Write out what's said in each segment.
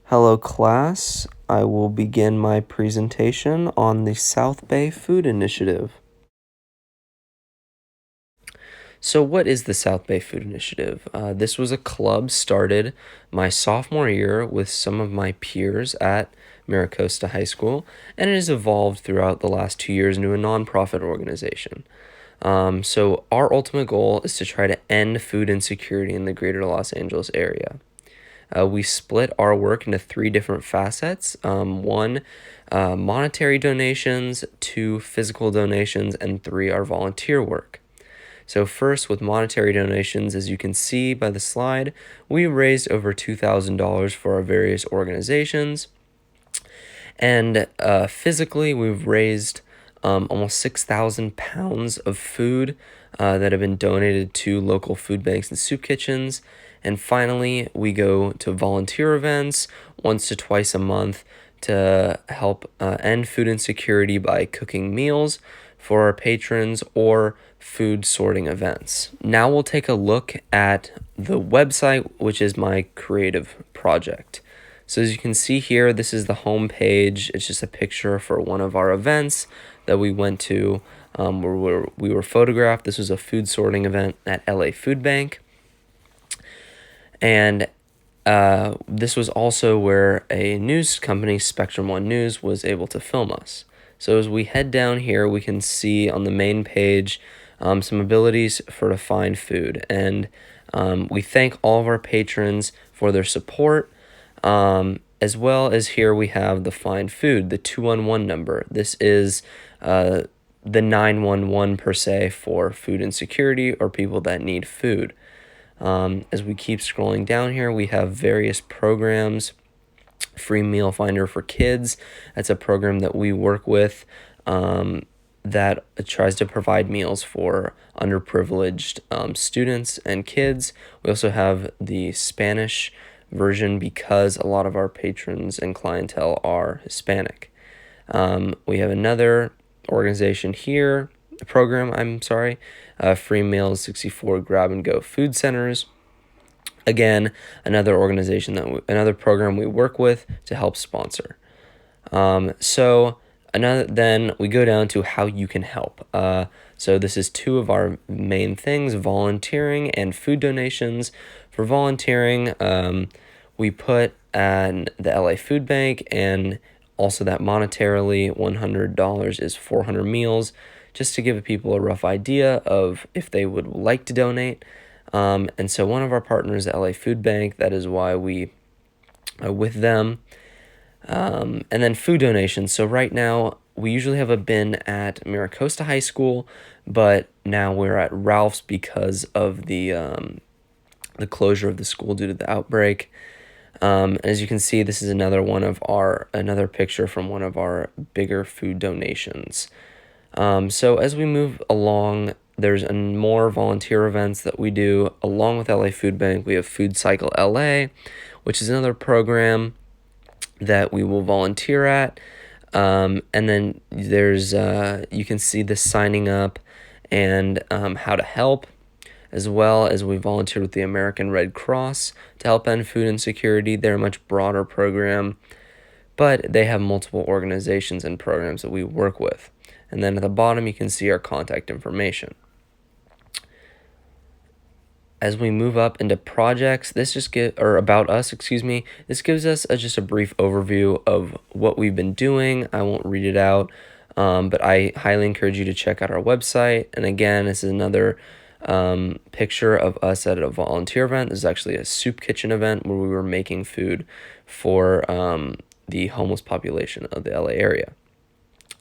Hello, class. I will begin my presentation on the South Bay Food Initiative. So, what is the South Bay Food Initiative? This was a club started my sophomore year with some of my peers at Maricosta High School, and it has evolved throughout the last 2 years into a nonprofit organization. So, our ultimate goal is to try to end food insecurity in the greater Los Angeles area. We split our work into three different facets. One, monetary donations, two, physical donations, and three, our volunteer work. So first, with monetary donations, as you can see by the slide, we raised over $2,000 for our various organizations. And physically, we've raised almost 6,000 pounds of food that have been donated to local food banks and soup kitchens. And finally, we go to volunteer events once to twice a month to help end food insecurity by cooking meals for our patrons or food sorting events. Now we'll take a look at the website, which is my creative project. So as you can see here, this is the home page. It's just a picture for one of our events that we went to where we were photographed. This was a food sorting event at LA Food Bank. And this was also where a news company, Spectrum One News, was able to film us. So as we head down here, we can see on the main page some abilities to find food. And we thank all of our patrons for their support. As well as here we have the find food, the 211 number. This is the 911 per se for food insecurity or people that need food. As we keep scrolling down here, we have various programs. Free Meal Finder for Kids. That's a program that we work with that tries to provide meals for underprivileged students and kids. We also have the Spanish version because a lot of our patrons and clientele are Hispanic. We have another organization here, Free Meals 64 Grab and Go Food Centers. Again, another organization another program we work with to help sponsor. Then we go down to how you can help. So this is two of our main things: volunteering and food donations. For volunteering, we put at the LA Food Bank, and also that monetarily $100 is 400 meals, just to give people a rough idea of if they would like to donate. And so one of our partners, the LA Food Bank, that is why we are with them. And then food donations. So right now, we usually have a bin at Maricosta High School, but now we're at Ralph's because of the closure of the school due to the outbreak. As you can see, this is another picture from one of our bigger food donations. So as we move along, there's more volunteer events that we do along with LA Food Bank. We have Food Cycle LA, which is another program that we will volunteer at. And then there's you can see the signing up and how to help, as well as we volunteer with the American Red Cross to help end food insecurity. They're a much broader program, but they have multiple organizations and programs that we work with. And then at the bottom, you can see our contact information. As we move up into projects, this gives us just a brief overview of what we've been doing. I won't read it out, but I highly encourage you to check out our website. And again, this is another picture of us at a volunteer event. This is actually a soup kitchen event where we were making food for the homeless population of the LA area.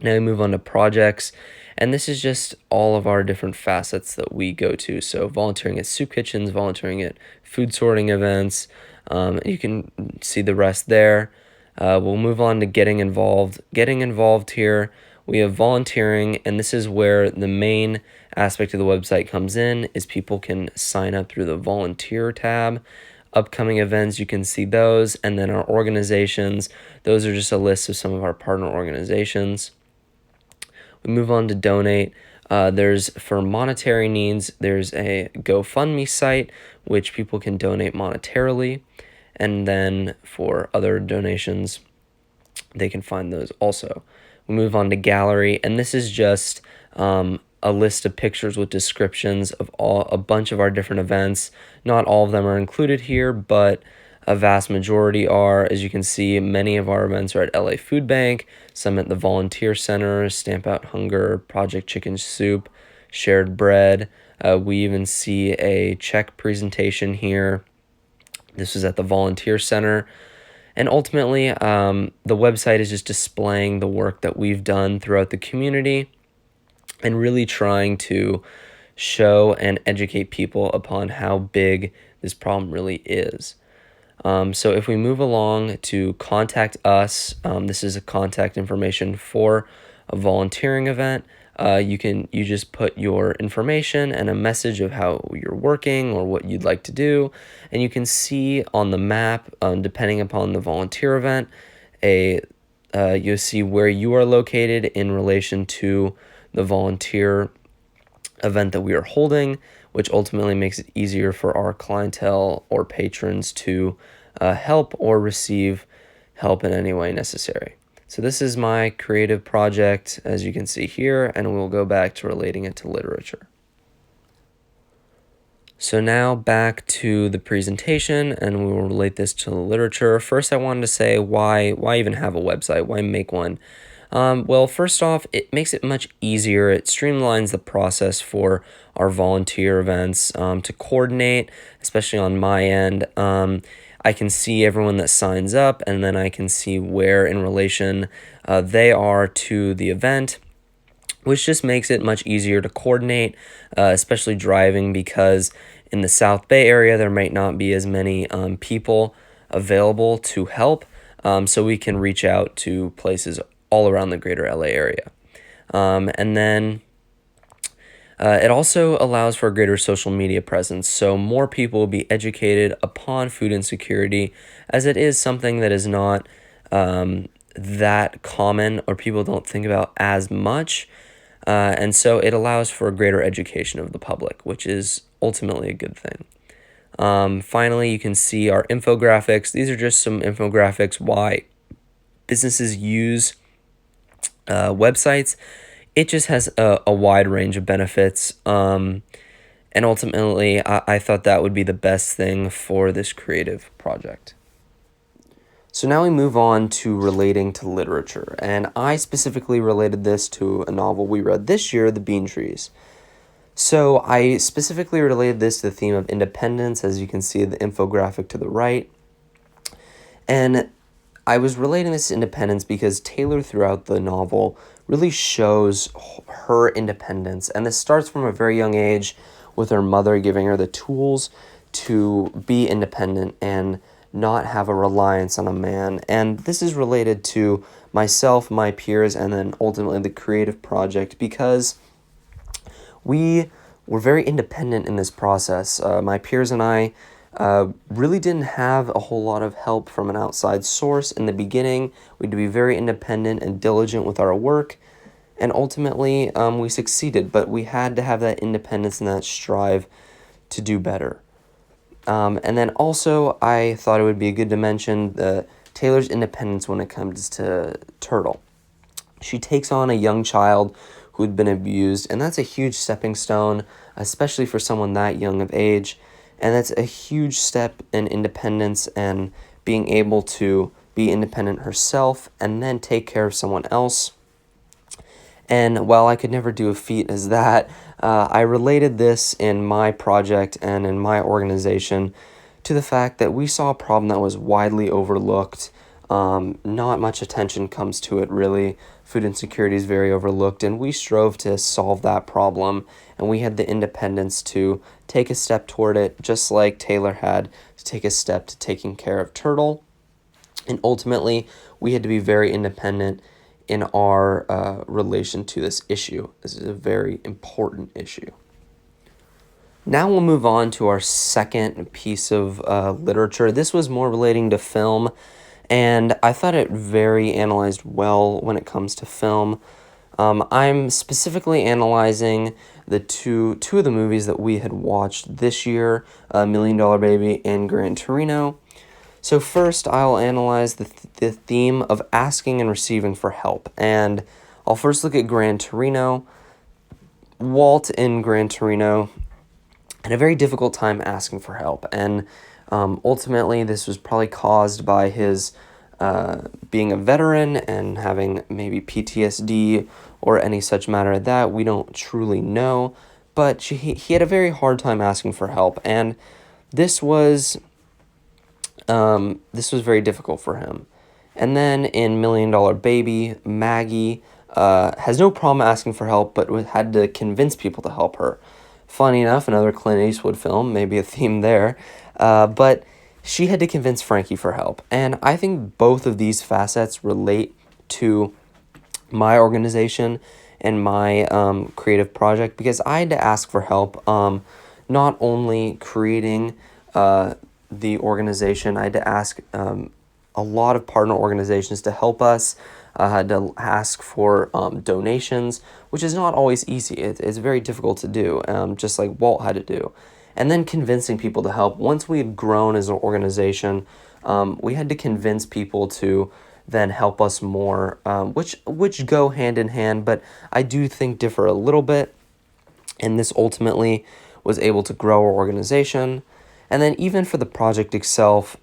Now we move on to projects, and this is just all of our different facets that we go to. So volunteering at soup kitchens, volunteering at food sorting events. You can see the rest there. We'll move on to getting involved. Getting involved here, we have volunteering, and this is where the main aspect of the website comes in, is people can sign up through the volunteer tab. Upcoming events, you can see those, and then our organizations, those are just a list of some of our partner organizations. We move on to donate. For monetary needs, there's a GoFundMe site which people can donate monetarily. And then for other donations, they can find those also. We move on to gallery, and this is just a list of pictures with descriptions of a bunch of our different events. Not all of them are included here, but a vast majority are. As you can see, many of our events are at LA Food Bank, some at the Volunteer Center, Stamp Out Hunger, Project Chicken Soup, Shared Bread. We even see a check presentation here. This is at the Volunteer Center. And ultimately, the website is just displaying the work that we've done throughout the community and really trying to show and educate people upon how big this problem really is. So if we move along to contact us, this is a contact information for a volunteering event. You just put your information and a message of how you're working or what you'd like to do, and you can see on the map, depending upon the volunteer event, you'll see where you are located in relation to the volunteer event that we are holding, which ultimately makes it easier for our clientele or patrons to help or receive help in any way necessary. So this is my creative project, as you can see here, and we'll go back to relating it to literature. So now back to the presentation, and we will relate this to the literature. First, I wanted to say why even have a website? Why make one? Well, first off, it makes it much easier. It streamlines the process for our volunteer events to coordinate, especially on my end. I can see everyone that signs up, and then I can see where in relation they are to the event, which just makes it much easier to coordinate, especially driving, because in the South Bay area, there might not be as many people available to help, so we can reach out to places all around the greater LA area. And then it also allows for a greater social media presence, so more people will be educated upon food insecurity, as it is something that is not that common or people don't think about as much. And so it allows for a greater education of the public, which is ultimately a good thing. Finally, you can see our infographics. These are just some infographics why businesses use websites. It just has a wide range of benefits. And ultimately, I thought that would be the best thing for this creative project. So now we move on to relating to literature, and I specifically related this to a novel we read this year, The Bean Trees. So I specifically related this to the theme of independence, as you can see the infographic to the right. And I was relating this to independence because Taylor throughout the novel really shows her independence, and this starts from a very young age with her mother giving her the tools to be independent and not have a reliance on a man. And this is related to myself, my peers, and then ultimately the creative project, because we were very independent in this process. My peers and I really didn't have a whole lot of help from an outside source in the beginning. We had to be very independent and diligent with our work, and ultimately we succeeded, but we had to have that independence and that strive to do better. And then also, I thought it would be good to mention Taylor's independence when it comes to Turtle. She takes on a young child who'd been abused, and that's a huge stepping stone, especially for someone that young of age. And that's a huge step in independence and being able to be independent herself and then take care of someone else. And while I could never do a feat as that, I related this in my project and in my organization to the fact that we saw a problem that was widely overlooked. Not much attention comes to it, really. Food insecurity is very overlooked, and we strove to solve that problem, and we had the independence to take a step toward it, just like Taylor had to take a step to taking care of Turtle. And ultimately, we had to be very independent in our relation to this issue. This is a very important issue. Now we'll move on to our second piece of literature. This was more relating to film, and I thought it very analyzed well when it comes to film. I'm specifically analyzing the two of the movies that we had watched this year, $1 Million Baby and Gran Torino. So first, I'll analyze the theme of asking and receiving for help. And I'll first look at Gran Torino. Walt in Gran Torino had a very difficult time asking for help. And ultimately, this was probably caused by his being a veteran and having maybe PTSD or any such matter as that. We don't truly know. But he had a very hard time asking for help. And this was very difficult for him. And then in Million Dollar Baby, Maggie has no problem asking for help, but had to convince people to help her. Funny enough, another Clint Eastwood film, maybe a theme there, but she had to convince Frankie for help. And I think both of these facets relate to my organization and my creative project, because I had to ask for help, not only creating the organization. I had to ask a lot of partner organizations to help us. I had to ask for donations, which is not always easy. It's very difficult to do, just like Walt had to do. And then convincing people to help. Once we had grown as an organization, we had to convince people to then help us more, which go hand in hand, but I do think differ a little bit. And this ultimately was able to grow our organization. And then even for the project itself,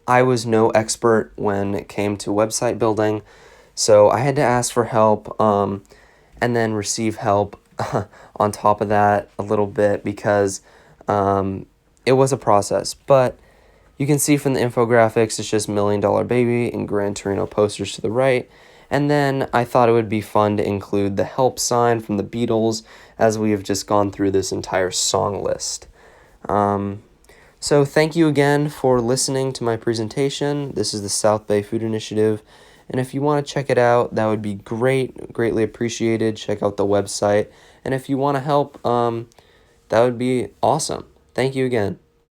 I was no expert when it came to website building, so I had to ask for help, and then receive help on top of that a little bit, because it was a process. But you can see from the infographics, it's just Million Dollar Baby and Gran Torino posters to the right. And then I thought it would be fun to include the help sign from the Beatles, as we have just gone through this entire song list. So thank you again for listening to my presentation. This is the South Bay Food Initiative. And if you want to check it out, that would be greatly appreciated. Check out the website. And if you want to help, that would be awesome. Thank you again.